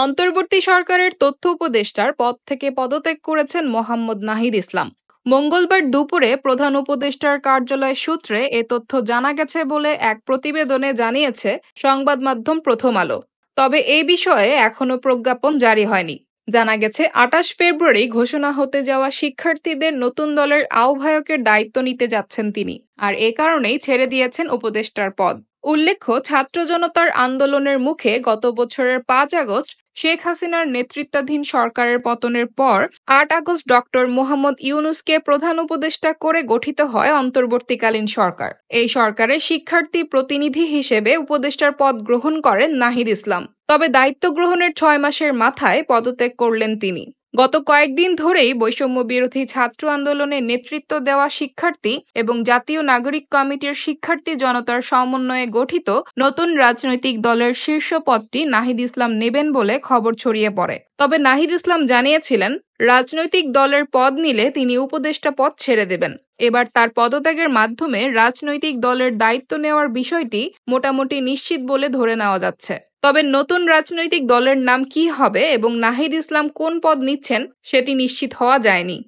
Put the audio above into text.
অন্তর্বর্তী সরকারের তথ্য উপদেষ্টার পদ থেকে পদত্যাগ করেছেন মোহাম্মদ নাহিদ ইসলাম। মঙ্গলবার দুপুরে প্রধান উপদেষ্টার কার্যালয় সূত্রে এ তথ্য জানা গেছে বলে এক প্রতিবেদনে জানিয়েছে সংবাদ মাধ্যম প্রথম আলো। তবে এ বিষয়ে এখনো প্রজ্ঞাপন জারি হয়নি। জানা গেছে ২৮ ফেব্রুয়ারি ঘোষণা হতে যাওয়া শিক্ষার্থীদের নতুন দলের আহ্বায়কের দায়িত্ব নিতে যাচ্ছেন তিনি, আর এ কারণেই ছেড়ে দিয়েছেন উপদেষ্টার পদ। উল্লেখ্য, ছাত্র জনতার আন্দোলনের মুখে গত বছরের ৫ আগস্ট শেখ হাসিনার নেতৃত্বাধীন সরকারের পতনের পর ৮ আগস্ট ডক্টর মোহাম্মদ ইউনূসকে প্রধান উপদেষ্টা করে গঠিত হয় অন্তর্বর্তীকালীন সরকার। এই সরকারের শিক্ষার্থী প্রতিনিধি হিসেবে উপদেষ্টার পদ গ্রহণ করেন নাহিদ ইসলাম। তবে দায়িত্ব গ্রহণের ৬ মাসের মাথায় পদত্যাগ করলেন তিনি। গত কয়েকদিন ধরেই বৈষম্য বিরোধী ছাত্র আন্দোলনে নেতৃত্ব দেওয়া শিক্ষার্থী এবং জাতীয় নাগরিক কমিটির শিক্ষার্থী জনতার সমন্বয়ে গঠিত নতুন রাজনৈতিক দলের শীর্ষ পদটি নাহিদ ইসলাম নেবেন বলে খবর ছড়িয়ে পড়ে। তবে নাহিদ ইসলাম জানিয়েছিলেন, রাজনৈতিক দলের পদ নিলে তিনি উপদেষ্টা পদ ছেড়ে দেবেন। এবার তার পদত্যাগের মাধ্যমে রাজনৈতিক দলের দায়িত্ব নেওয়ার বিষয়টি মোটামুটি নিশ্চিত বলে ধরে নেওয়া যাচ্ছে। তবে নতুন রাজনৈতিক দলের নাম কী হবে এবং নাহিদ ইসলাম কোন পদ নিচ্ছেন সেটি নিশ্চিত হওয়া যায়নি।